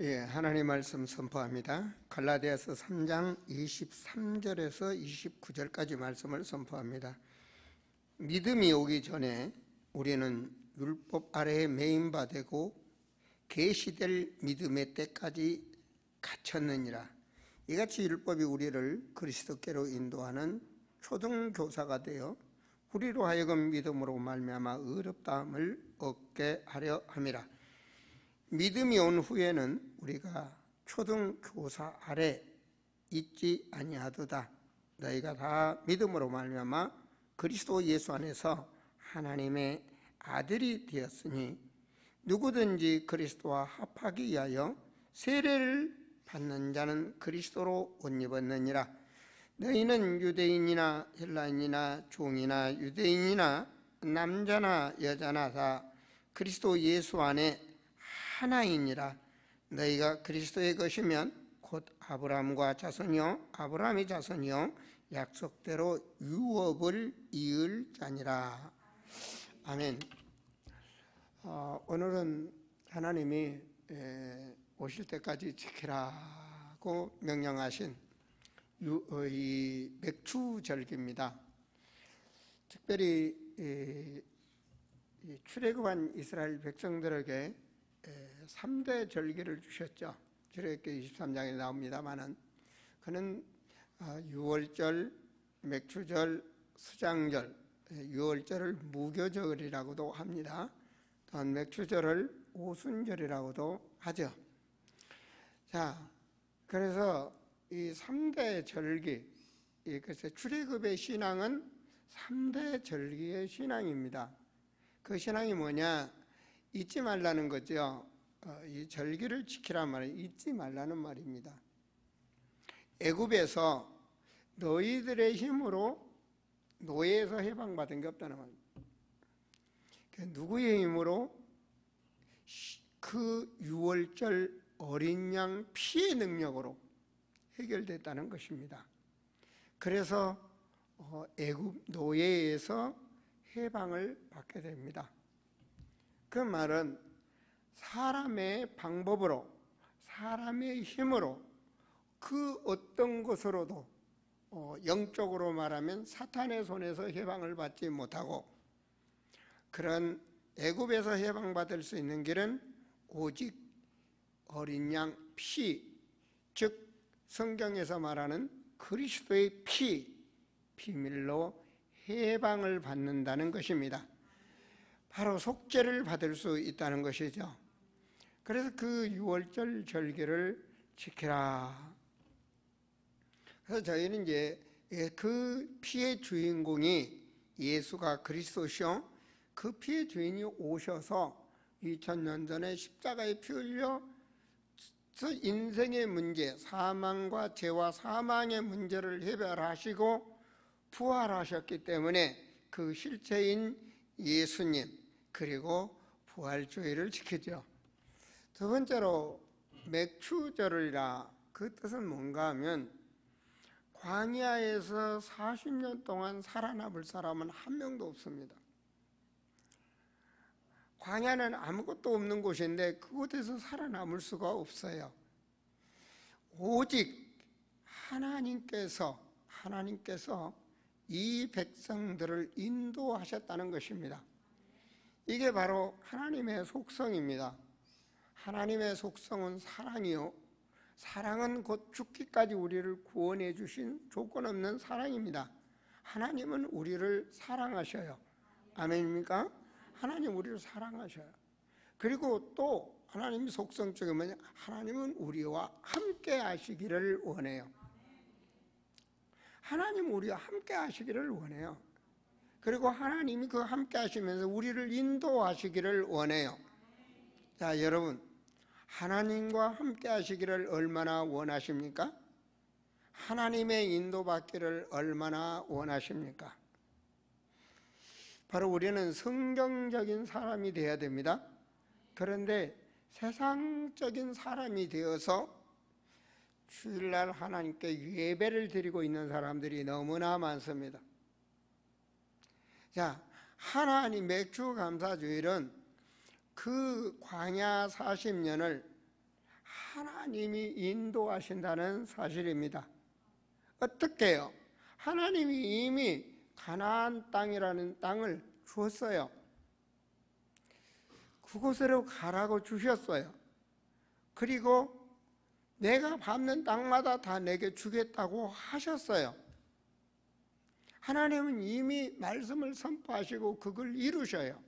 하나님 말씀 선포합니다. 갈라디아서 3장 23절에서 29절까지 말씀을 선포합니다. 믿음이 오기 전에 우리는 율법 아래에 매인바 되고 계시될 믿음의 때까지 갇혔느니라. 이같이 율법이 우리를 그리스도께로 인도하는 초등교사가 되어 우리로 하여금 믿음으로 말미암아 의롭다함을 얻게 하려 함이라. 믿음이 온 후에는 우리가 초등교사 아래 있지 아니하도다. 너희가 다 믿음으로 말미암아 그리스도 예수 안에서 하나님의 아들이 되었으니 누구든지 그리스도와 합하기 위하여 세례를 받는 자는 그리스도로 옷 입었느니라. 너희는 유대인이나 헬라인이나 종이나 유대인이나 남자나 여자나 다 그리스도 예수 안에 하나이니라. 너희가 그리스도의 것이면 곧 아브라함과 자손이요 아브라함의 자손이요 약속대로 유업을 이을 자니라. 아멘. 오늘은 하나님이 오실 때까지 지키라고 명령하신 이 맥추절기입니다. 특별히 출애굽한 이스라엘 백성들에게 3대 절기를 주셨죠. 출애굽기 23장에 나옵니다마는 그는 유월절, 맥추절, 수장절, 유월절을 무교절이라고도 합니다. 또한 맥추절을 오순절이라고도 하죠. 자, 그래서 이 3대 절기, 그래서 출애굽의 신앙은 3대 절기의 신앙입니다. 그 신앙이 뭐냐? 잊지 말라는 거죠. 이 절기를 지키란 말은 잊지 말라는 말입니다. 애굽에서 너희들의 힘으로 노예에서 해방받은 게 없다는 말입니다. 누구의 힘으로? 그 유월절 어린 양 피의 능력으로 해결됐다는 것입니다. 그래서 애굽 노예에서 해방을 받게 됩니다. 그 말은 사람의 방법으로, 사람의 힘으로 그 어떤 것으로도 영적으로 말하면 사탄의 손에서 해방을 받지 못하고, 그런 애굽에서 해방받을 수 있는 길은 오직 어린 양 피, 즉 성경에서 말하는 그리스도의 피, 비밀로 해방을 받는다는 것입니다. 바로 속죄를 받을 수 있다는 것이죠. 그래서 그 유월절 절기를 지키라. 그래서 저희는 이제 그 피의 주인공이 예수가 그리스도시요, 그 피의 주인이 오셔서 2000년 전에 십자가에 피 흘려 인생의 문제, 사망과 죄와 사망의 문제를 해결하시고 부활하셨기 때문에 그 실체인 예수님, 그리고 부활주의를 지키죠. 두 번째로 맥추절이라, 그 뜻은 뭔가 하면 광야에서 40년 동안 살아남을 사람은 한 명도 없습니다. 광야는 아무것도 없는 곳인데 그곳에서 살아남을 수가 없어요. 오직 하나님께서 이 백성들을 인도하셨다는 것입니다. 이게 바로 하나님의 속성입니다. 하나님의 속성은 사랑이요, 사랑은 곧 죽기까지 우리를 구원해 주신 조건 없는 사랑입니다. 하나님은 우리를 사랑하셔요. 아멘입니까? 하나님 우리를 사랑하셔요. 그리고 또 하나님의 속성 중에 뭐냐? 하나님은 우리와 함께 하시기를 원해요. 하나님 우리와 함께 하시기를 원해요. 그리고 하나님이 그 함께 하시면서 우리를 인도하시기를 원해요. 자, 여러분, 하나님과 함께 하시기를 얼마나 원하십니까? 하나님의 인도받기를 얼마나 원하십니까? 바로 우리는 성경적인 사람이 되어야 됩니다. 그런데 세상적인 사람이 되어서 주일날 하나님께 예배를 드리고 있는 사람들이 너무나 많습니다. 자, 하나님 맥주감사주일은 그 광야 40년을 하나님이 인도하신다는 사실입니다. 어떻게 해요? 하나님이 이미 가나안 땅이라는 땅을 주었어요. 그곳으로 가라고 주셨어요. 그리고 내가 밟는 땅마다 다 내게 주겠다고 하셨어요. 하나님은 이미 말씀을 선포하시고 그걸 이루셔요.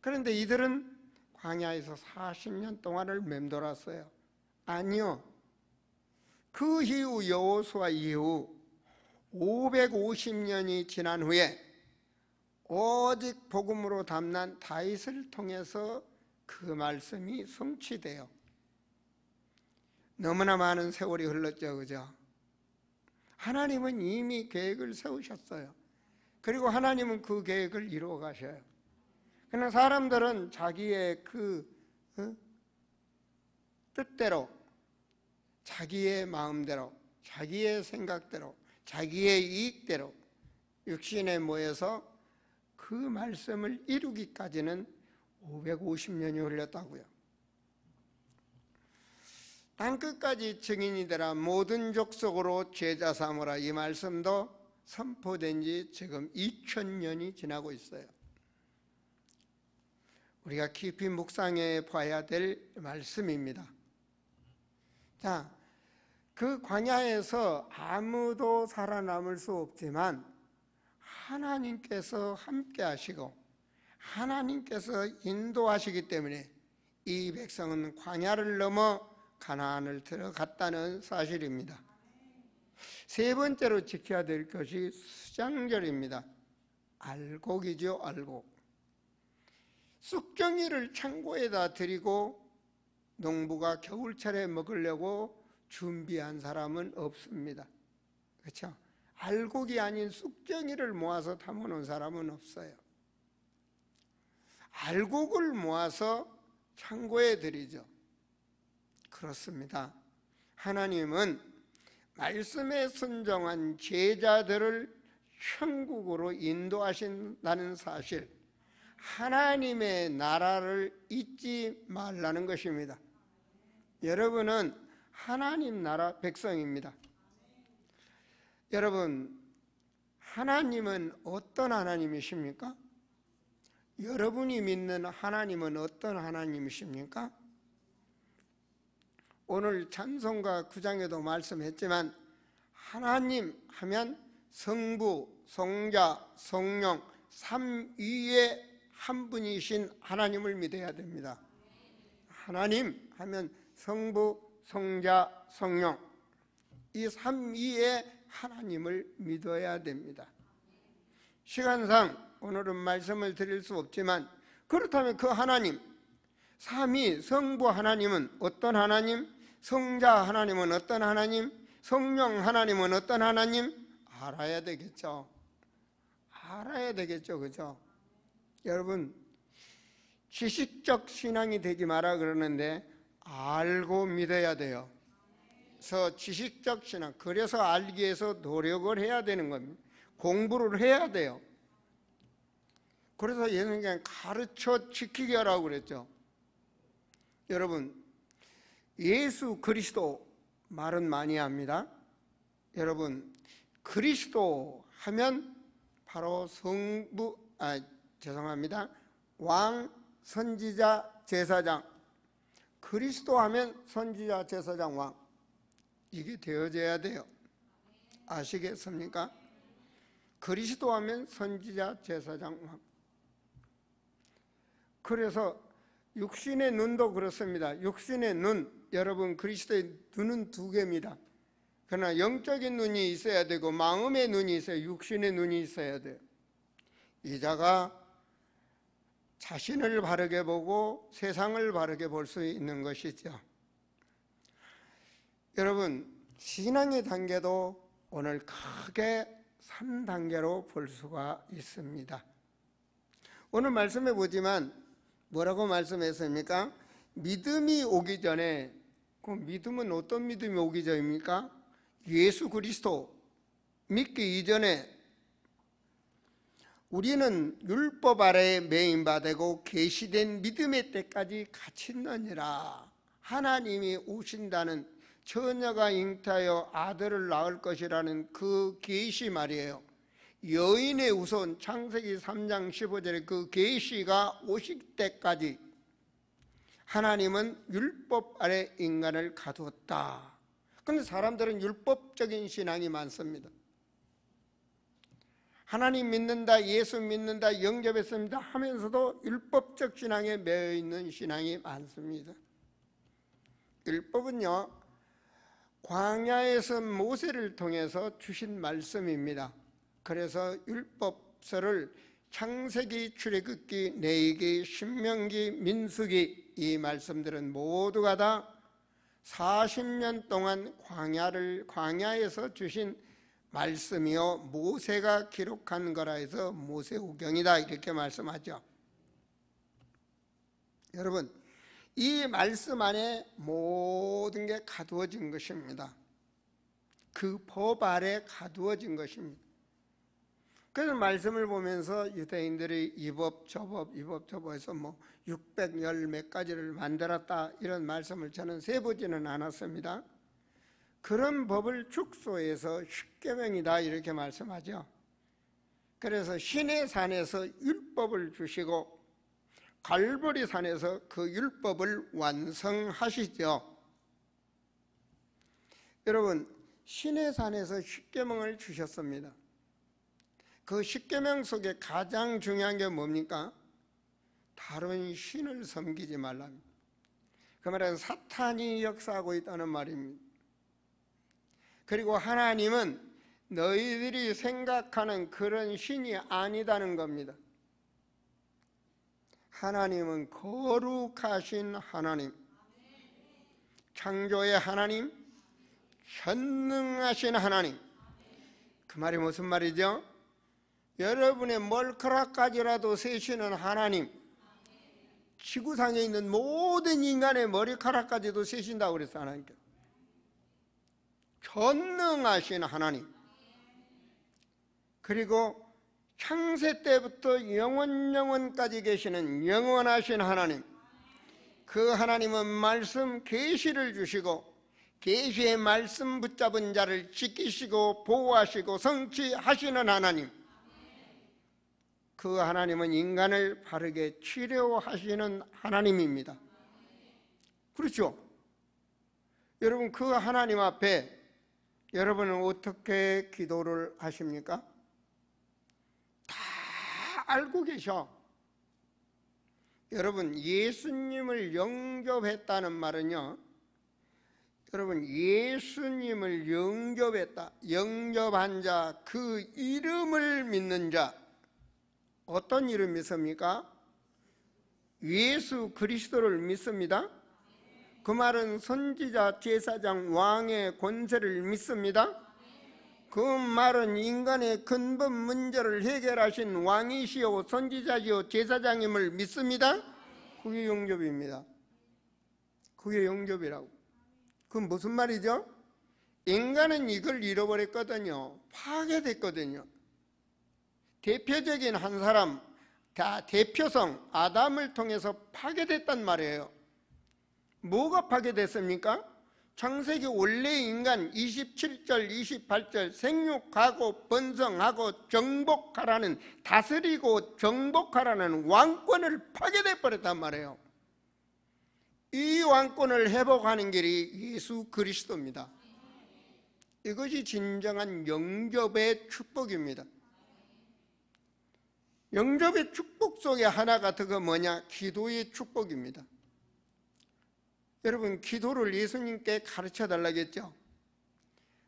그런데 이들은 광야에서 40년 동안을 맴돌았어요. 아니요. 그 이후 여호수아 이후 550년이 지난 후에 오직 복음으로 담난 다윗을 통해서 그 말씀이 성취돼요. 너무나 많은 세월이 흘렀죠, 그죠? 하나님은 이미 계획을 세우셨어요. 그리고 하나님은 그 계획을 이루어 가셔요. 그러나 사람들은 자기의 뜻대로, 자기의 마음대로, 자기의 생각대로, 자기의 이익대로 육신에 모여서 그 말씀을 이루기까지는 550년이 흘렀다고요. 땅끝까지 증인이 되라 모든 족속으로 제자 삼으라, 이 말씀도 선포된 지 지금 2000년이 지나고 있어요. 우리가 깊이 묵상해 봐야 될 말씀입니다. 자, 그 광야에서 아무도 살아남을 수 없지만 하나님께서 함께 하시고 하나님께서 인도하시기 때문에 이 백성은 광야를 넘어 가나안을 들어갔다는 사실입니다. 세 번째로 지켜야 될 것이 수장절입니다. 알곡이죠, 알곡. 쑥정이를 창고에다 들이고 농부가 겨울철에 먹으려고 준비한 사람은 없습니다. 그렇죠? 알곡이 아닌 쑥정이를 모아서 담아놓은 사람은 없어요. 알곡을 모아서 창고에 들이죠. 그렇습니다. 하나님은 말씀에 순종한 제자들을 천국으로 인도하신다는 사실, 하나님의 나라를 잊지 말라는 것입니다. 여러분은 하나님 나라 백성입니다. 여러분, 하나님은 어떤 하나님이십니까? 여러분이 믿는 하나님은 어떤 하나님이십니까? 오늘 찬송가 9장에도 말씀했지만 하나님 하면 성부, 성자, 성령 삼위의 한 분이신 하나님을 믿어야 됩니다. 하나님 하면 성부, 성자, 성령 이 삼위의 하나님을 믿어야 됩니다. 시간상 오늘은 말씀을 드릴 수 없지만 그렇다면 그 하나님, 삼위 성부 하나님은 어떤 하나님? 성자 하나님은 어떤 하나님? 성령 하나님은 어떤 하나님? 알아야 되겠죠. 알아야 되겠죠. 그죠? 여러분, 지식적 신앙이 되지 마라 그러는데 알고 믿어야 돼요. 그래서 지식적 신앙, 그래서 알기 위해서 노력을 해야 되는 겁니다. 공부를 해야 돼요. 그래서 예수님께서 가르쳐 지키게 하라고 그랬죠. 여러분, 예수 그리스도 말은 많이 합니다. 여러분, 그리스도 하면 바로 왕, 선지자, 제사장. 그리스도 하면 선지자, 제사장, 왕. 이게 되어져야 돼요. 아시겠습니까? 그리스도 하면 선지자, 제사장, 왕. 그래서 육신의 눈도 그렇습니다. 육신의 눈, 여러분 그리스도의 눈은 두 개입니다. 그러나 영적인 눈이 있어야 되고 마음의 눈이 있어야, 육신의 눈이 있어야 돼요. 이자가 자신을 바르게 보고 세상을 바르게 볼 수 있는 것이죠. 여러분, 신앙의 단계도 오늘 크게 3단계로 볼 수가 있습니다. 오늘 말씀해 보지만 뭐라고 말씀했습니까? 믿음이 오기 전에, 그 믿음은 어떤 믿음이 오기 전입니까? 예수 그리스도 믿기 이전에 우리는 율법 아래에 매인받고 계시된 믿음의 때까지 같이 있느니라 하나님이 오신다는, 처녀가 잉태하여 아들을 낳을 것이라는 그 계시 말이에요. 여인의 후손, 창세기 3장 15절에 그 계시가 오실 때까지 하나님은 율법 아래 인간을 가두었다. 그런데 사람들은 율법적인 신앙이 많습니다. 하나님 믿는다, 예수 믿는다, 영접했습니다 하면서도 율법적 신앙에 매여 있는 신앙이 많습니다. 율법은요, 광야에서 모세를 통해서 주신 말씀입니다. 그래서 율법서를 창세기, 출애굽기, 레위기, 신명기, 민수기, 이 말씀들은 모두가 다 40년 동안 광야에서 주신 말씀이요 모세가 기록한 거라 해서 모세오경이다 이렇게 말씀하죠. 여러분, 이 말씀 안에 모든 게 가두어진 것입니다. 그 법 아래 가두어진 것입니다. 그래서 말씀을 보면서 유대인들이 이 법 저 법 해서 610 몇 가지를 만들었다 이런 말씀을 저는 세보지는 않았습니다. 그런 법을 축소해서 십계명이다 이렇게 말씀하죠. 그래서 시내산에서 율법을 주시고 갈보리산에서 그 율법을 완성하시죠. 여러분, 시내산에서 십계명을 주셨습니다. 그 십계명 속에 가장 중요한 게 뭡니까? 다른 신을 섬기지 말랍니다. 그 말은 사탄이 역사하고 있다는 말입니다. 그리고 하나님은 너희들이 생각하는 그런 신이 아니다는 겁니다. 하나님은 거룩하신 하나님, 창조의 하나님, 전능하신 하나님. 그 말이 무슨 말이죠? 여러분의 머리카락까지라도 세시는 하나님, 지구상에 있는 모든 인간의 머리카락까지도 세신다고 그랬어요. 하나님께 전능하신 하나님, 그리고 창세 때부터 영원까지 계시는 영원하신 하나님, 그 하나님은 말씀 계시를 주시고 계시의 말씀 붙잡은 자를 지키시고 보호하시고 성취하시는 하나님, 그 하나님은 인간을 바르게 치료하시는 하나님입니다. 그렇죠? 여러분, 그 하나님 앞에 여러분은 어떻게 기도를 하십니까? 다 알고 계셔. 여러분, 예수님을 영접했다는 말은요, 여러분, 예수님을 영접했다, 영접한 자, 그 이름을 믿는 자, 어떤 이름 믿습니까? 예수 그리스도를 믿습니다. 그 말은 선지자, 제사장, 왕의 권세를 믿습니다. 그 말은 인간의 근본 문제를 해결하신 왕이시오 선지자시오 제사장임을 믿습니다. 그게 영접입니다. 그게 영접이라고. 그건 무슨 말이죠? 인간은 이걸 잃어버렸거든요. 파괴됐거든요. 대표적인 한 사람, 대표성 아담을 통해서 파괴됐단 말이에요. 뭐가 파괴됐습니까? 창세기 원래 인간 27절 28절 생육하고 번성하고 정복하라는, 다스리고 정복하라는 왕권을 파괴돼 버렸단 말이에요. 이 왕권을 회복하는 길이 예수 그리스도입니다. 이것이 진정한 영접의 축복입니다. 영접의 축복 속에 하나가 더 뭐냐? 기도의 축복입니다. 여러분, 기도를 예수님께 가르쳐 달라겠죠?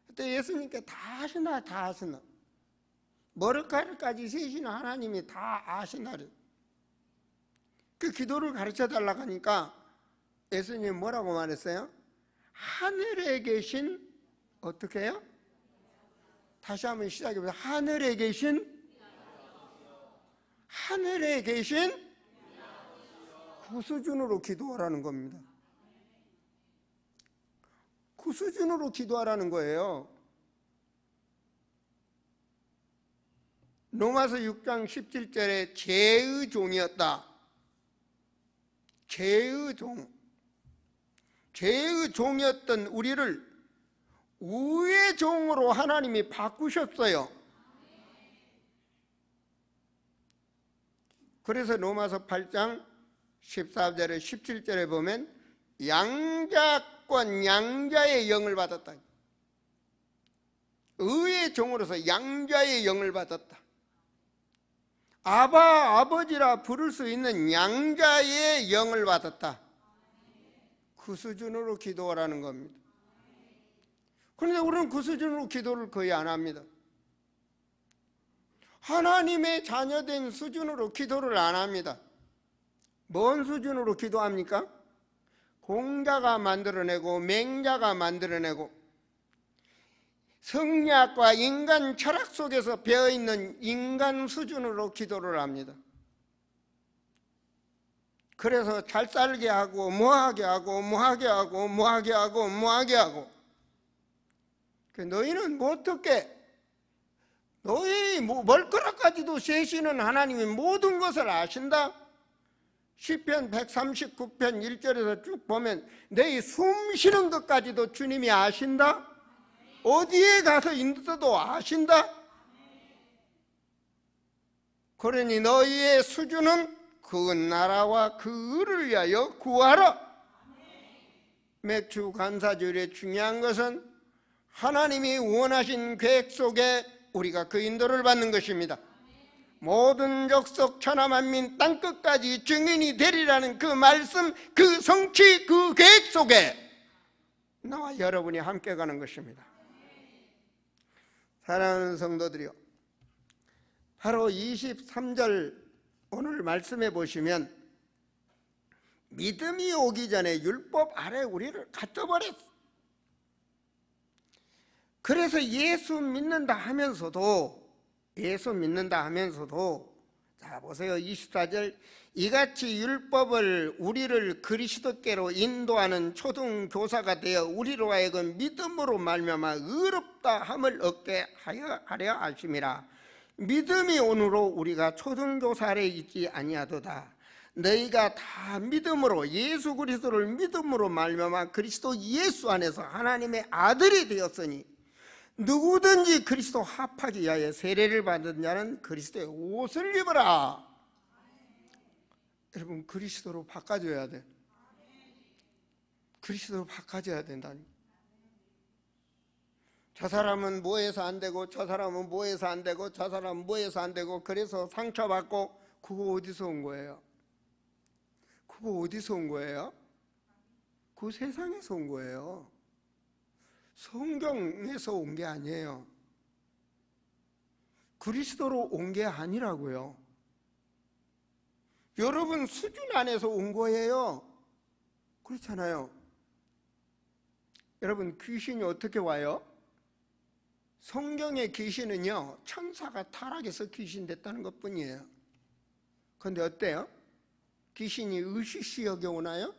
그때 예수님께 다 하시나 머리카락까지 세시는 하나님이 다 아시나. 그 기도를 가르쳐 달라고 하니까 예수님이 뭐라고 말했어요? 하늘에 계신, 어떻게 해요? 다시 한번 시작해보세요. 하늘에 계신 그 수준으로 기도하라는 겁니다. 그 수준으로 기도하라는 거예요. 로마서 6장 17절에 죄의 종이었다. 죄의 종. 죄의 종이었던 우리를 의의 종으로 하나님이 바꾸셨어요. 그래서 로마서 8장 14절에 17절에 보면 양자권 양자의 영을 받았다. 의의 종으로서 양자의 영을 받았다. 아바 아버지라 부를 수 있는 양자의 영을 받았다. 그 수준으로 기도하라는 겁니다. 그런데 우리는 그 수준으로 기도를 거의 안 합니다. 하나님의 자녀된 수준으로 기도를 안 합니다. 뭔 수준으로 기도합니까? 공자가 만들어내고 맹자가 만들어내고 성리학과 인간 철학 속에서 배어있는 인간 수준으로 기도를 합니다. 그래서 잘 살게 하고 뭐하게 하고 뭐하게 하고 뭐하게 하고 뭐하게 하고 너희는 뭐 어떻게 너희 멀거락까지도 세시는 하나님이 모든 것을 아신다. 시편 139편 1절에서 쭉 보면 너희 숨 쉬는 것까지도 주님이 아신다. 어디에 가서 있어도 아신다. 그러니 너희의 수준은 그 나라와 그 의를 위하여 구하라. 맥주 감사주일의 중요한 것은 하나님이 원하신 계획 속에 우리가 그 인도를 받는 것입니다. 모든 족속 천하만민 땅끝까지 증인이 되리라는 그 말씀, 그 성취, 그 계획 속에 나와 여러분이 함께 가는 것입니다. 사랑하는 성도들이요, 바로 23절 오늘 말씀해 보시면 믿음이 오기 전에 율법 아래 우리를 갇혀버렸어. 그래서 예수 믿는다 하면서도 자 보세요. 24절 이같이 율법을 우리를 그리스도께로 인도하는 초등교사가 되어 우리로 하여금 믿음으로 말미암아 의롭다 함을 얻게 하려 하심이라. 믿음이 오므로 우리가 초등교사 아래 있지 아니하도다. 너희가 다 믿음으로 예수 그리스도를 믿음으로 말미암아 그리스도 예수 안에서 하나님의 아들이 되었으니 누구든지 그리스도 합하기 위하여 세례를 받은 자는 그리스도의 옷을 입어라. 여러분 그리스도로 바꿔줘야 돼. 그리스도로 바꿔줘야 된다니. 저 사람은 뭐해서 안 되고 저 사람은 뭐해서 안 되고 저 사람은 뭐해서 안 되고 그래서 상처받고 그거 어디서 온 거예요? 그거 어디서 온 거예요? 그 세상에서 온 거예요. 성경에서 온 게 아니에요. 그리스도로 온 게 아니라고요. 여러분 수준 안에서 온 거예요. 그렇잖아요. 여러분 귀신이 어떻게 와요? 성경의 귀신은요 천사가 타락해서 귀신 됐다는 것뿐이에요. 그런데 어때요? 귀신이 으시시 여겨 오나요?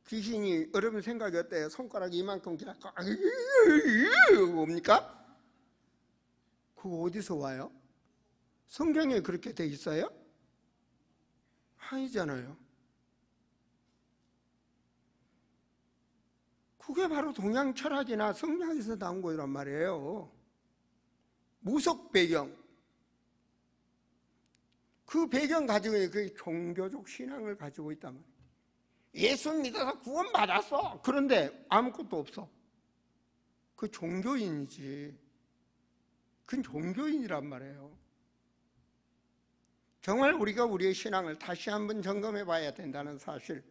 귀신이 여러분 생각이 어때요? 손가락이 이만큼 길어서 옵니까? 그거 어디서 와요? 성경에 그렇게 돼 있어요? 아니잖아요. 그게 바로 동양 철학이나 성리학에서 나온 거란 말이에요. 무속 배경. 그 배경 가지고 그 종교적 신앙을 가지고 있단 말이에요. 예수 믿어서 구원받았어. 그런데 아무것도 없어. 그 종교인이지. 그건 종교인이란 말이에요. 정말 우리가 우리의 신앙을 다시 한번 점검해 봐야 된다는 사실.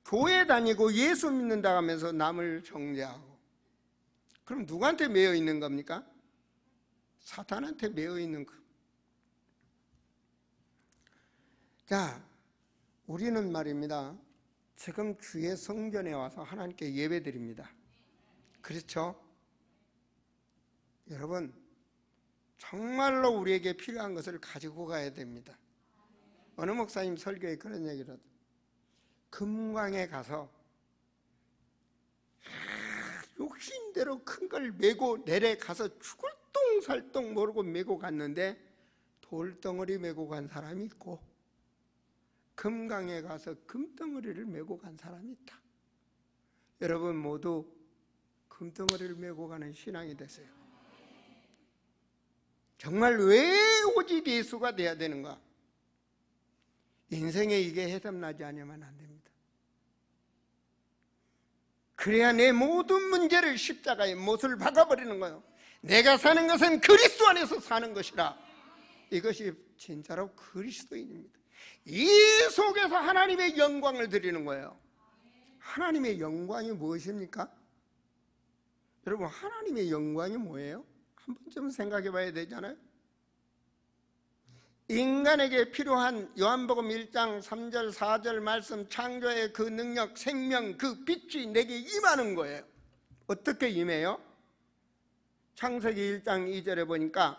교회 다니고 예수 믿는다 하면서 남을 정죄하고, 그럼 누구한테 매여 있는 겁니까? 사탄한테 매여 있는 거. 자, 우리는 말입니다, 지금 주의 성전에 와서 하나님께 예배드립니다. 그렇죠? 여러분 정말로 우리에게 필요한 것을 가지고 가야 됩니다. 어느 목사님 설교에 그런 얘기를 하더라고요. 금광에 가서 욕심대로 큰 걸 메고 내려가서 죽을 똥살똥 모르고 메고 갔는데 돌덩어리 메고 간 사람이 있고 금강에 가서 금덩어리를 메고 간 사람이 있다. 여러분 모두 금덩어리를 메고 가는 신앙이 되세요. 정말 왜 오직 예수가 돼야 되는가? 인생에 이게 해답나지 않으면 안 됩니다. 그래야 내 모든 문제를 십자가에 못을 박아버리는 거예요. 내가 사는 것은 그리스도 안에서 사는 것이라. 이것이 진짜로 그리스도인입니다. 이 속에서 하나님의 영광을 드리는 거예요. 하나님의 영광이 무엇입니까? 여러분, 하나님의 영광이 뭐예요? 한 번쯤 생각해 봐야 되잖아요. 인간에게 필요한 요한복음 1장 3절 4절 말씀, 창조의 그 능력, 생명, 그 빛이 내게 임하는 거예요. 어떻게 임해요? 창세기 1장 2절에 보니까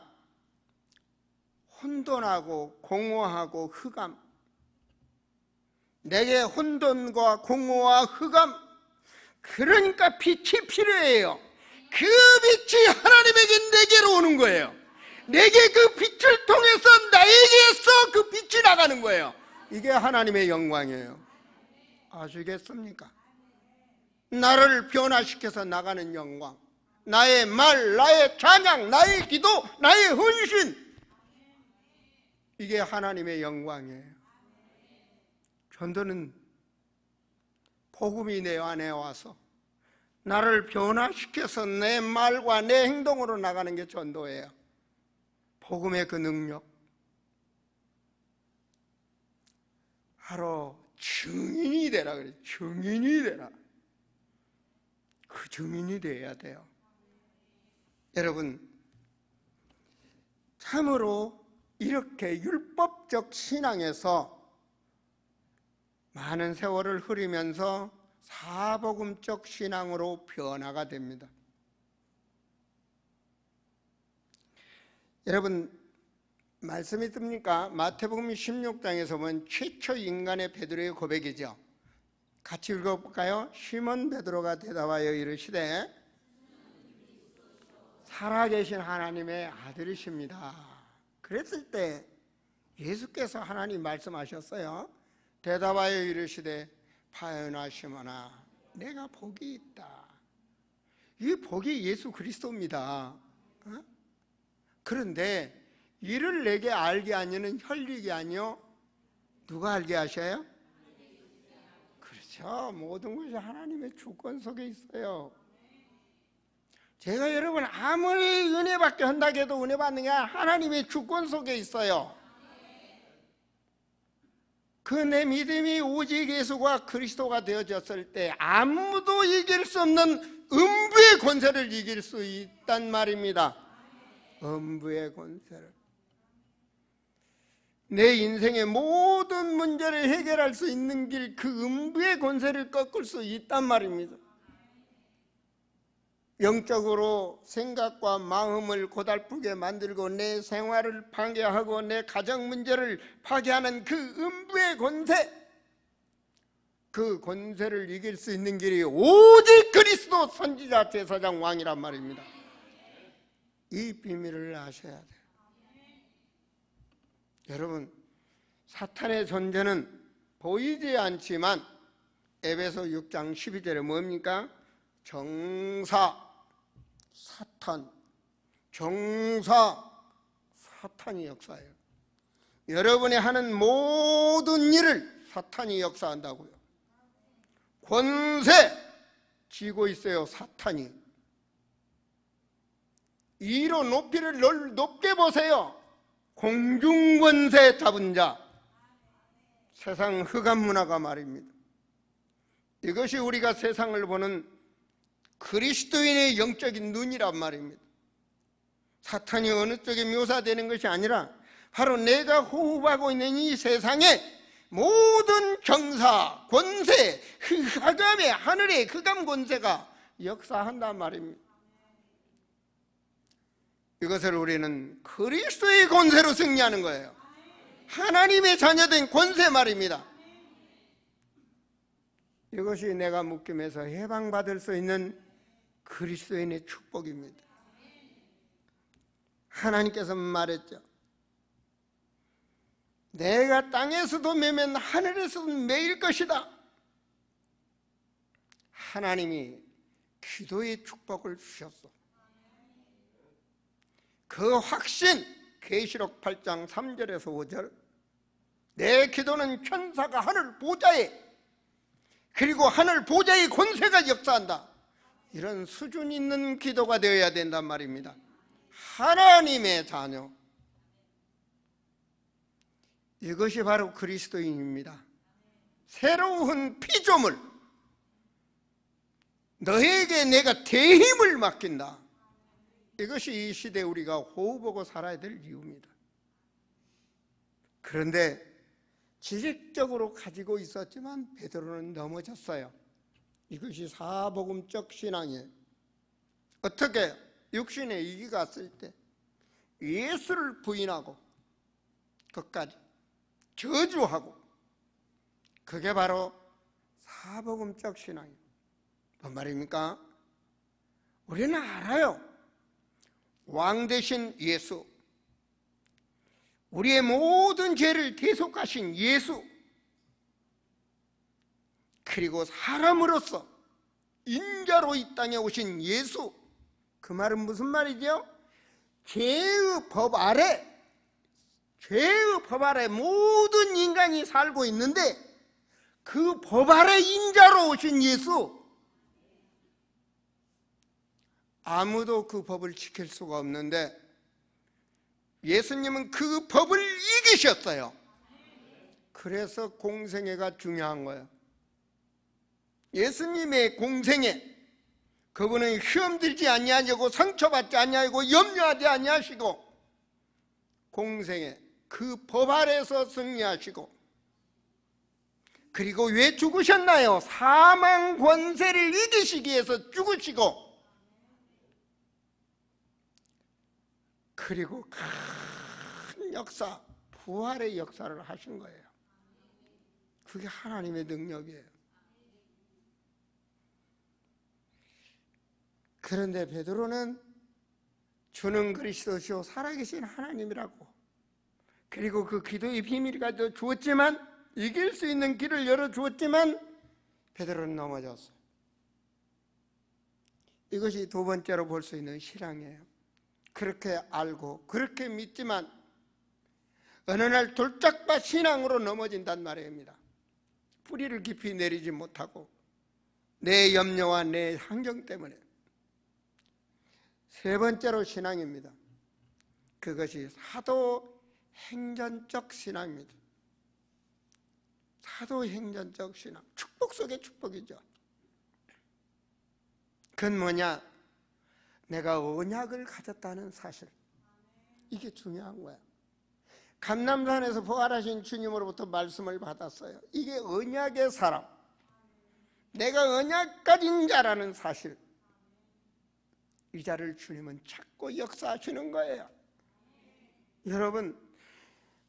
혼돈하고 공허하고 흑암, 내게 혼돈과 공허와 흑암, 그러니까 빛이 필요해요. 그 빛이 하나님에게 내게로 오는 거예요. 내게 그 빛을 통해서 나에게서 그 빛이 나가는 거예요. 이게 하나님의 영광이에요. 아시겠습니까? 나를 변화시켜서 나가는 영광, 나의 말, 나의 찬양, 나의 기도, 나의 헌신, 이게 하나님의 영광이에요. 전도는 복음이 내 안에 와서 나를 변화시켜서 내 말과 내 행동으로 나가는 게 전도예요. 복음의 그 능력, 바로 증인이 되라 그래요. 증인이 되라. 그 증인이 되어야 돼요. 여러분, 참으로 이렇게 율법적 신앙에서 많은 세월을 흐리면서 사복음적 신앙으로 변화가 됩니다. 여러분, 말씀이 듭니까? 마태복음 16장에서 본 최초 인간의 베드로의 고백이죠. 같이 읽어볼까요? 시몬 베드로가 대답하여 이르시되 살아계신 하나님의 아들이십니다. 그랬을 때 예수께서 하나님 말씀하셨어요. 대답하여 이르시되 파요나 시몬아, 내가 복이 있다. 이 복이 예수 그리스도입니다. 그런데 이를 내게 알게 하니는 혈육이 아니요 누가 알게 하셔요? 그렇죠. 모든 것이 하나님의 주권 속에 있어요. 제가 여러분 아무리 은혜 받게 한다고 해도 은혜 받는 게 하나님의 주권 속에 있어요. 그 내 믿음이 오직 예수가 그리스도가 되어졌을 때 아무도 이길 수 없는 음부의 권세를 이길 수 있단 말입니다. 음부의 권세를, 내 인생의 모든 문제를 해결할 수 있는 길, 그 음부의 권세를 꺾을 수 있단 말입니다. 영적으로 생각과 마음을 고달프게 만들고 내 생활을 파괴하고 내 가정 문제를 파괴하는 그 음부의 권세, 그 권세를 이길 수 있는 길이 오직 그리스도 선지자 제사장 왕이란 말입니다. 이 비밀을 아셔야 돼요. 여러분, 사탄의 존재는 보이지 않지만 에베소 6장 12절에 뭡니까? 정사 사탄, 정사 사탄이 역사해요. 여러분이 하는 모든 일을 사탄이 역사한다고요. 권세 쥐고 있어요, 사탄이. 이로 높이를 높게 보세요. 공중권세 잡은 자, 세상 흑암 문화가 말입니다. 이것이 우리가 세상을 보는 그리스도인의 영적인 눈이란 말입니다. 사탄이 어느 쪽에 묘사되는 것이 아니라 바로 내가 호흡하고 있는 이 세상의 모든 정사, 권세, 흑암의 하늘의 흑암 권세가 역사한단 말입니다. 이것을 우리는 그리스도의 권세로 승리하는 거예요. 하나님의 자녀된 권세 말입니다. 이것이 내가 묶임에서 해방받을 수 있는 그리스도인의 축복입니다. 하나님께서 말했죠. 내가 땅에서도 매면 하늘에서도 매일 것이다. 하나님이 기도의 축복을 주셨어. 그 확신, 계시록 8장 3절에서 5절, 내 기도는 천사가 하늘 보좌에, 그리고 하늘 보좌의 권세가 역사한다. 이런 수준 있는 기도가 되어야 된단 말입니다. 하나님의 자녀, 이것이 바로 그리스도인입니다. 새로운 피조물, 너에게 내가 대힘을 맡긴다. 이것이 이 시대에 우리가 호흡하고 살아야 될 이유입니다. 그런데 지식적으로 가지고 있었지만 베드로는 넘어졌어요. 이것이 사복음적 신앙이에요. 어떻게? 육신의 이기가 왔을 때 예수를 부인하고 끝까지 저주하고, 그게 바로 사복음적 신앙이에요. 뭔 말입니까? 우리는 알아요. 왕 되신 예수, 우리의 모든 죄를 대속하신 예수, 그리고 사람으로서 인자로 이 땅에 오신 예수. 그 말은 무슨 말이죠? 죄의 법 아래, 죄의 법 아래 모든 인간이 살고 있는데 그 법 아래 인자로 오신 예수. 아무도 그 법을 지킬 수가 없는데 예수님은 그 법을 이기셨어요. 그래서 공생애가 중요한 거예요. 예수님의 공생애, 그분은 시험 들지 아니하고 상처받지 아니하고 염려하지 아니하시고 공생애, 그 법 아래서 승리하시고, 그리고 왜 죽으셨나요? 사망 권세를 이기시기 위해서 죽으시고, 그리고 큰 역사, 부활의 역사를 하신 거예요. 그게 하나님의 능력이에요. 그런데 베드로는 주는 그리스도시요 살아계신 하나님이라고, 그리고 그 기도의 비밀을 가져 주었지만, 이길 수 있는 길을 열어주었지만 베드로는 넘어졌어요. 이것이 두 번째로 볼 수 있는 신앙이에요. 그렇게 알고 그렇게 믿지만 어느 날 돌짝밭 신앙으로 넘어진단 말입니다. 뿌리를 깊이 내리지 못하고 내 염려와 내 환경 때문에. 세 번째로 신앙입니다. 그것이 사도행전적 신앙입니다. 사도행전적 신앙, 축복 속의 축복이죠. 그건 뭐냐? 내가 언약을 가졌다는 사실, 이게 중요한 거야. 감람산에서 부활하신 주님으로부터 말씀을 받았어요. 이게 언약의 사람, 내가 언약 가진 자라는 사실, 이 자를 주님은 찾고 역사하시는 거예요. 여러분,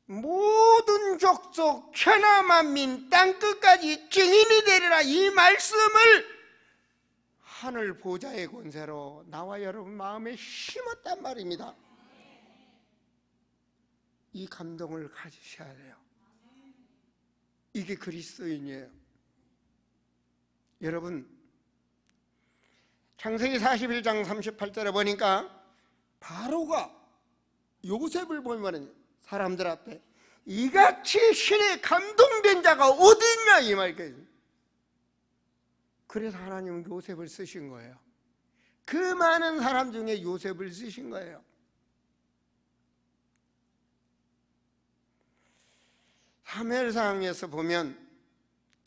모든 족속 천하 만민 땅끝까지 증인이 되리라, 이 말씀을 하늘 보좌의 권세로 나와 여러분 마음에 심었단 말입니다. 이 감동을 가지셔야 돼요. 이게 그리스도인이에요. 여러분, 창세기 41장 38절에 보니까 바로가 요셉을 보면 사람들 앞에 이같이 신에 감동된 자가 어디 있냐, 이 말이에요. 그래서 하나님은 요셉을 쓰신 거예요. 그 많은 사람 중에 요셉을 쓰신 거예요. 사무엘상에서 보면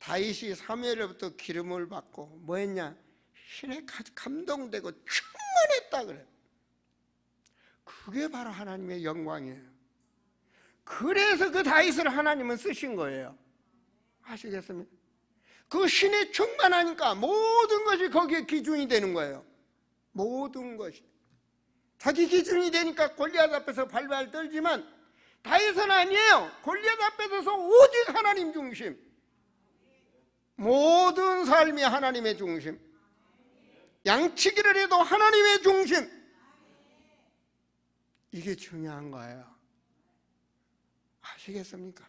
다윗이 사무엘로부터 기름을 받고 뭐 했냐? 신에 감동되고 충만했다 그래요. 그게 바로 하나님의 영광이에요. 그래서 그 다윗을 하나님은 쓰신 거예요. 아시겠습니까? 그 신에 충만하니까 모든 것이 거기에 기준이 되는 거예요. 모든 것이 자기 기준이 되니까 골리앗 앞에서 발발 떨지만 다윗은 아니에요. 골리앗 앞에서 오직 하나님 중심, 모든 삶이 하나님의 중심, 양치기를 해도 하나님의 중심, 이게 중요한 거예요. 아시겠습니까?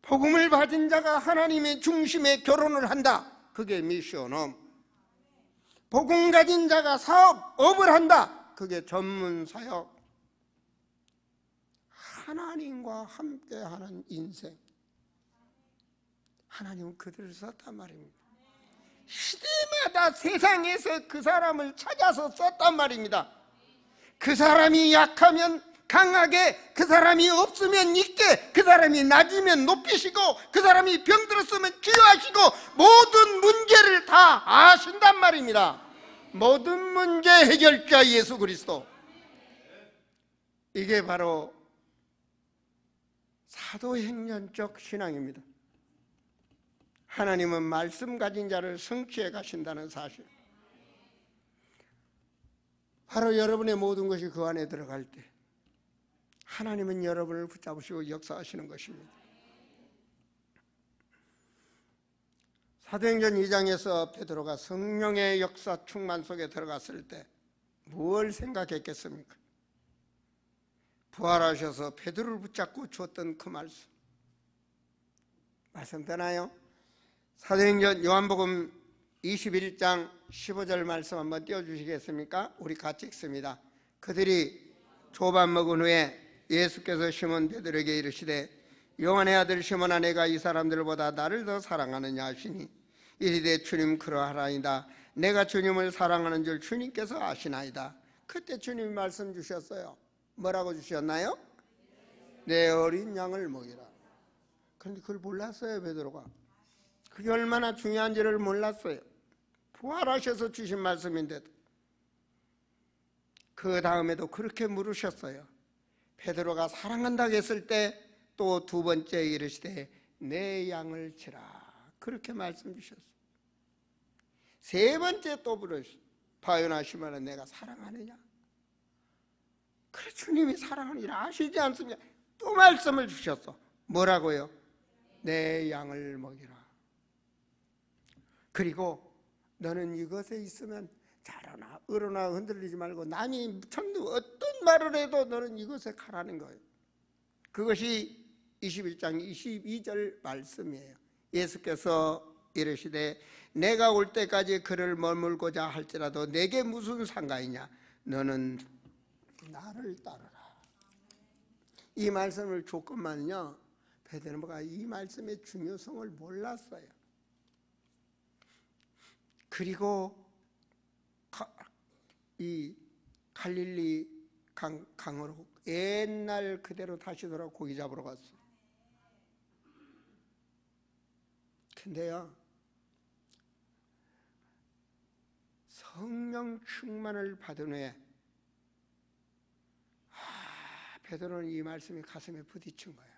복음을 받은 자가 하나님의 중심에 결혼을 한다. 그게 미션홈. 복음 가진 자가 사업을 한다. 그게 전문 사역. 하나님과 함께하는 인생. 하나님은 그들을 썼단 말입니다. 시대마다 세상에서 그 사람을 찾아서 썼단 말입니다. 그 사람이 약하면 강하게, 그 사람이 없으면 있게, 그 사람이 낮으면 높이시고, 그 사람이 병들었으면 치유하시고, 모든 문제를 다 아신단 말입니다. 모든 문제 해결자 예수 그리스도. 이게 바로 사도행전적 신앙입니다. 하나님은 말씀 가진 자를 성취해 가신다는 사실. 바로 여러분의 모든 것이 그 안에 들어갈 때 하나님은 여러분을 붙잡으시고 역사하시는 것입니다. 사도행전 2장에서 베드로가 성령의 역사 충만 속에 들어갔을 때 뭘 생각했겠습니까? 부활하셔서 베드로를 붙잡고 줬던 그 말씀 되나요? 사도행전 요한복음 21장 15절 말씀 한번 띄워주시겠습니까? 우리 같이 읽습니다. 그들이 조밥 먹은 후에 예수께서 시몬 베드로에게 이르시되 요한의 아들 시몬아, 내가 이 사람들보다 나를 더 사랑하느냐 하시니 이르되 주님 그러하라이다. 내가 주님을 사랑하는 줄 주님께서 아시나이다. 그때 주님이 말씀 주셨어요. 뭐라고 주셨나요? 내 어린 양을 먹이라. 그런데 그걸 몰랐어요, 베드로가. 그게 얼마나 중요한지를 몰랐어요. 부활하셔서 주신 말씀인데도. 그 다음에도 그렇게 물으셨어요. 베드로가 사랑한다고 했을 때 또 두 번째 이르시되 내 양을 치라. 그렇게 말씀 주셨어요. 세 번째 또 물으셨어요. 바요나 시몬아, 내가 사랑하느냐? 그래, 주님이 사랑하느냐 아시지 않습니까? 또 말씀을 주셨어. 뭐라고요? 내 양을 먹이라. 그리고 너는 이것에 있으면 자라나 으르나 흔들리지 말고 남이 참 어떤 말을 해도 너는 이것에 가라는 거예요. 그것이 21장 22절 말씀이에요. 예수께서 이르시되 내가 올 때까지 그를 머물고자 할지라도 내게 무슨 상관이냐? 너는 나를 따르라. 이 말씀을 줬건만요, 베드로가 이 말씀의 중요성을 몰랐어요. 그리고 이 갈릴리 강으로 옛날 그대로 다시 돌아 고기 잡으러 갔어요. 근데요, 성령 충만을 받은 후에 베드로는 이 말씀이 가슴에 부딪힌 거예요.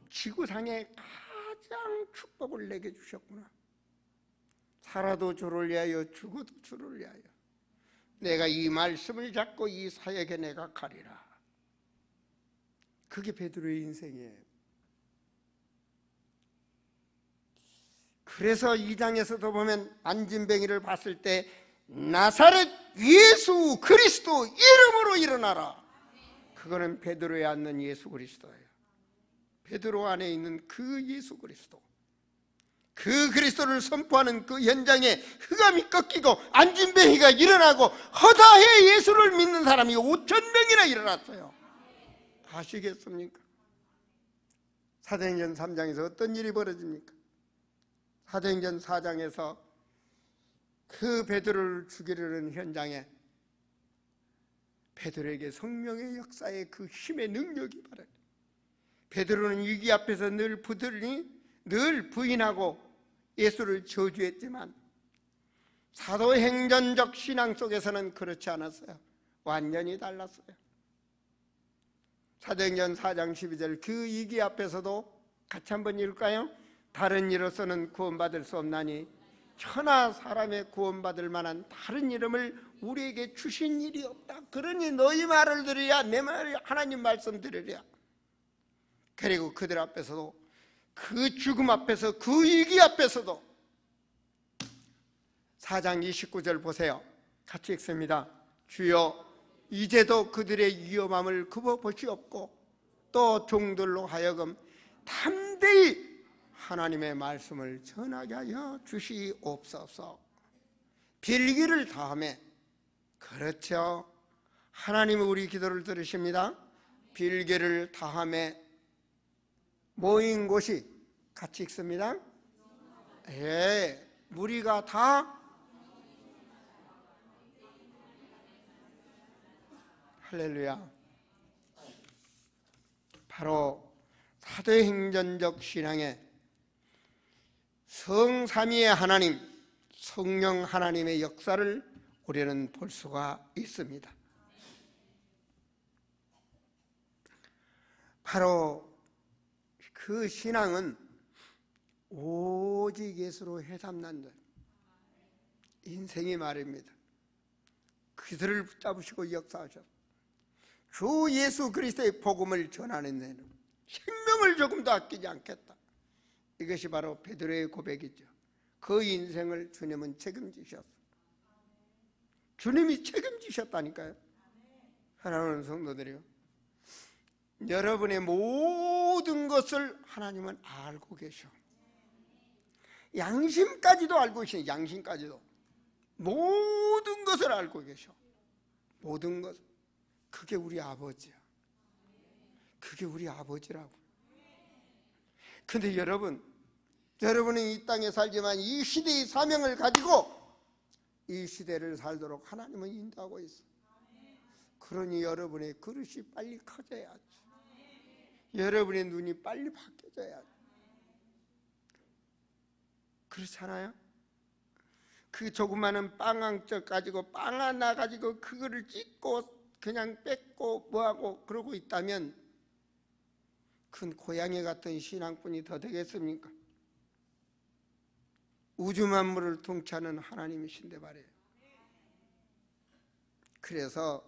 지구상에 가장 축복을 내게 주셨구나. 살아도 주를 위하여 죽어도 주를 위하여 내가 이 말씀을 잡고 이 사역에 내가 가리라. 그게 베드로의 인생이에요. 그래서 2장에서도 보면 안진뱅이를 봤을 때 나사렛 예수 그리스도 이름으로 일어나라. 그거는 베드로에 앉는 예수 그리스도예요. 베드로 안에 있는 그 예수 그리스도, 그 그리스도를 선포하는 그 현장에 흑암이 꺾이고 안진뱅이가 일어나고 허다해 예수를 믿는 사람이 5,000명이나 일어났어요. 아시겠습니까? 사도행전 3장에서 어떤 일이 벌어집니까? 사도행전 4장에서 그 베드로를 죽이려는 현장에 베드로에게 성령의 역사의 그 힘의 능력이 발휘. 베드로는 위기 앞에서 늘 부인하고 예수를 저주했지만 사도행전적 신앙 속에서는 그렇지 않았어요. 완전히 달랐어요. 사도행전 4장 12절 그 위기 앞에서도 같이 한번 읽을까요? 다른 이로서는 구원받을 수 없나니 천하 사람의 구원받을 만한 다른 이름을 우리에게 주신 일이 없다. 그러니 너희 말을 들으랴, 내 말을 하나님 말씀 들으랴. 그리고 그들 앞에서도, 그 죽음 앞에서, 그 위기 앞에서도 4장 29절 보세요. 같이 읽습니다. 주여 이제도 그들의 위험함을 굽어보시옵고 또 종들로 하여금 담대히 하나님의 말씀을 전하게 하여 주시옵소서. 빌기를 다하며, 그렇죠, 하나님은 우리 기도를 들으십니다. 빌기를 다하며 모인 곳이, 같이 읽습니다. 예, 무리가 다, 할렐루야. 바로 사도행전적 신앙의 성삼위의 하나님, 성령 하나님의 역사를 우리는 볼 수가 있습니다. 바로 그 신앙은 오직 예수로 해삼는다. 인생이 말입니다. 그들을 붙잡으시고 역사하셨. 주 예수 그리스도의 복음을 전하는 데는 생명을 조금도 아끼지 않겠다. 이것이 바로 베드로의 고백이죠. 그 인생을 주님은 책임지셨어. 주님이 책임지셨다니까요. 사랑하는 성도들이요, 여러분의 모든 것을 하나님은 알고 계셔. 양심까지도 알고 계셔. 양심까지도 모든 것을 알고 계셔. 모든 것. 그게 우리 아버지야. 그게 우리 아버지라고. 근데 여러분은 이 땅에 살지만 이 시대의 사명을 가지고 이 시대를 살도록 하나님은 인도하고 있어. 그러니 여러분의 그릇이 빨리 커져야지. 여러분의 눈이 빨리 바뀌어져야지. 그렇잖아요? 그 조그마한 빵 한 쪽 가지고 빵 하나 가지고 그거를 찢고 그냥 뺏고 뭐하고 그러고 있다면 큰 고양이 같은 신앙뿐이 더 되겠습니까? 우주 만물을 통치하는 하나님이신데 말이에요. 그래서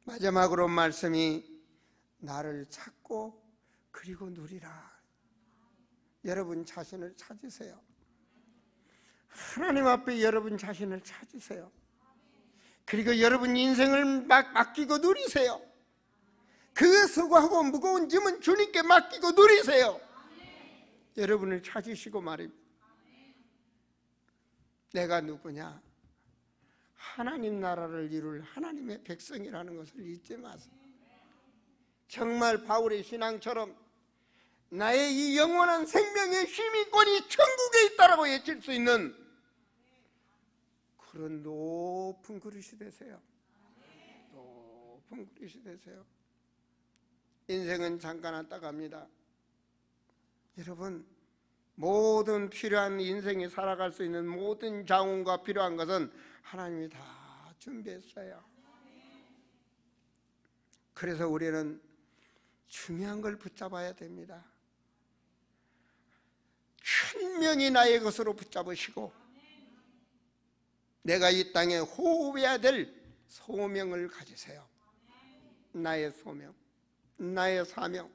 마지막으로 말씀이 나를 찾고 그리고 누리라. 여러분 자신을 찾으세요. 하나님 앞에 여러분 자신을 찾으세요. 그리고 여러분 인생을 맡기고 누리세요. 그 수고하고 무거운 짐은 주님께 맡기고 누리세요. 여러분을 찾으시고 말입니다. 내가 누구냐? 하나님 나라를 이룰 하나님의 백성이라는 것을 잊지 마세요. 정말 바울의 신앙처럼 나의 이 영원한 생명의 힘이권이 천국에 있다라고 외칠 수 있는 그런 높은 그릇이 되세요. 높은 그릇이 되세요. 인생은 잠깐 왔다 갑니다. 여러분, 모든 필요한 인생이 살아갈 수 있는 모든 자원과 필요한 것은 하나님이 다 준비했어요. 그래서 우리는 중요한 걸 붙잡아야 됩니다. 천명이 나의 것으로 붙잡으시고 내가 이 땅에 호흡해야 될 소명을 가지세요. 나의 소명, 나의 사명,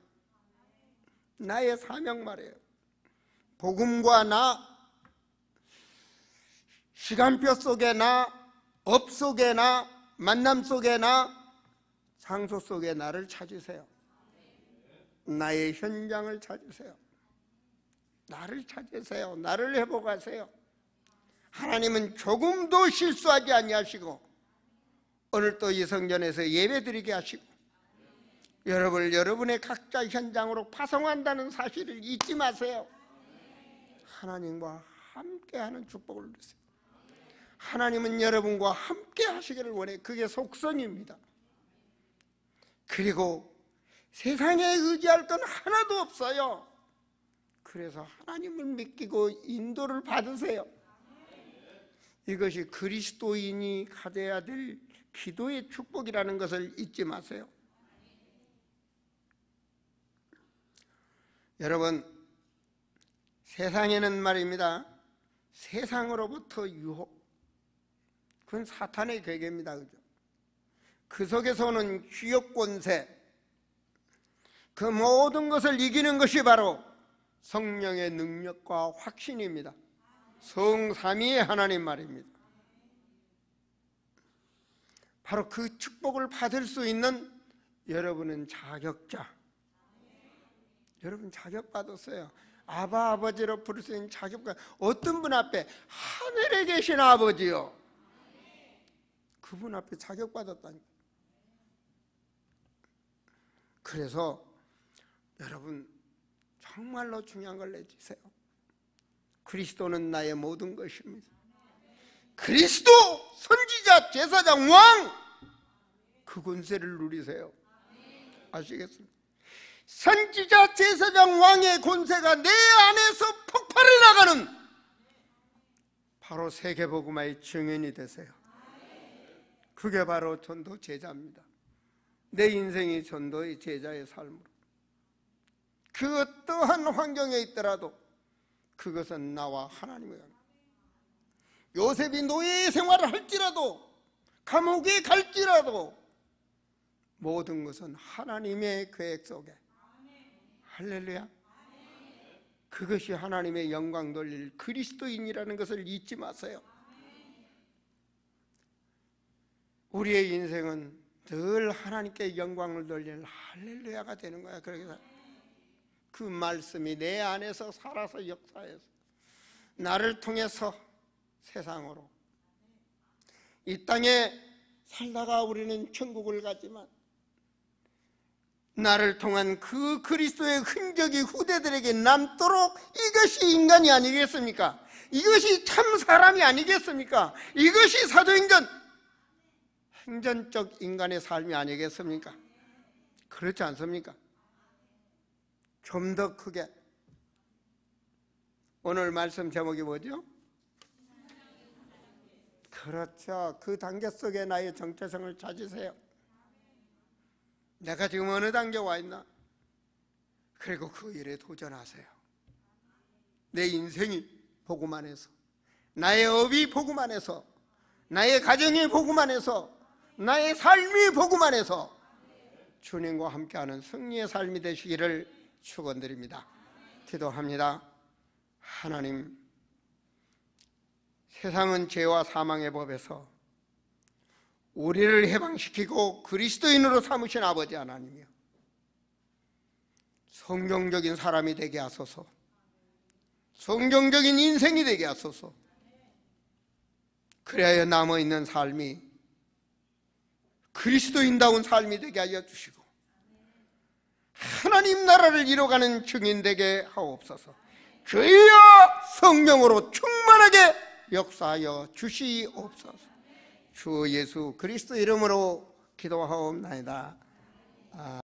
나의 사명 말이에요. 복음과 나, 시간표 속에 나, 업 속에 나, 만남 속에 나, 장소 속에 나를 찾으세요. 나의 현장을 찾으세요. 나를 찾으세요. 나를 회복하세요. 하나님은 조금도 실수하지 아니하시고 오늘 또 이 성전에서 예배드리게 하시고 여러분을 여러분의 각자 현장으로 파송한다는 사실을 잊지 마세요. 하나님과 함께하는 축복을 누리세요. 하나님은 여러분과 함께 하시기를 원해. 그게 속성입니다. 그리고 세상에 의지할 건 하나도 없어요. 그래서 하나님을 믿기고 인도를 받으세요. 이것이 그리스도인이 가져야 될 기도의 축복이라는 것을 잊지 마세요. 여러분, 세상에는 말입니다, 세상으로부터 유혹, 그건 사탄의 괴계입니다. 그죠? 그 속에서 오는 휘업 권세, 그 모든 것을 이기는 것이 바로 성령의 능력과 확신입니다. 성삼위의 하나님 말입니다. 바로 그 축복을 받을 수 있는 여러분은 자격자. 여러분 자격받았어요. 아바 아버지로 부를 수 있는 자격과 어떤 분 앞에? 하늘에 계신 아버지요. 그분 앞에 자격받았다니까. 그래서 여러분 정말로 중요한 걸 내주세요. 그리스도는 나의 모든 것입니다. 그리스도 선지자, 제사장, 왕, 그 권세를 누리세요. 아시겠습니까? 선지자, 제사장, 왕의 권세가 내 안에서 폭발해 나가는 바로 세계복음화의 증인이 되세요. 그게 바로 전도 제자입니다. 내 인생이 전도의 제자의 삶으로, 그 어떠한 환경에 있더라도 그것은 나와 하나님의 관계. 요셉이 노예 생활을 할지라도, 감옥에 갈지라도 모든 것은 하나님의 계획 속에. 할렐루야. 그것이 하나님의 영광 돌릴 그리스도인이라는 것을 잊지 마세요. 우리의 인생은 늘 하나님께 영광을 돌리는 할렐루야가 되는 거야. 그래서 그 말씀이 내 안에서 살아서 역사해서 나를 통해서 세상으로, 이 땅에 살다가 우리는 천국을 가지만 나를 통한 그 그리스도의 흔적이 후대들에게 남도록, 이것이 인간이 아니겠습니까? 이것이 참 사람이 아니겠습니까? 이것이 사도행전, 행전적 인간의 삶이 아니겠습니까? 그렇지 않습니까? 좀 더 크게, 오늘 말씀 제목이 뭐죠? 그렇죠. 그 단계 속에 나의 정체성을 찾으세요. 내가 지금 어느 단계에 와 있나? 그리고 그 일에 도전하세요. 내 인생이 복음 안에서, 나의 업이 복음 안에서, 나의 가정이 복음 안에서, 나의 삶이 복음 안에서 주님과 함께하는 승리의 삶이 되시기를 축원드립니다. 기도합니다. 하나님, 세상은 죄와 사망의 법에서 우리를 해방시키고 그리스도인으로 삼으신 아버지 하나님이여, 성경적인 사람이 되게 하소서. 성경적인 인생이 되게 하소서. 그래야 남아있는 삶이 그리스도인다운 삶이 되게 하여 주시고 하나님 나라를 이뤄가는 증인 되게 하옵소서. 주여 성령으로 충만하게 역사하여 주시옵소서. 주 예수 그리스도 이름으로 기도하옵나이다.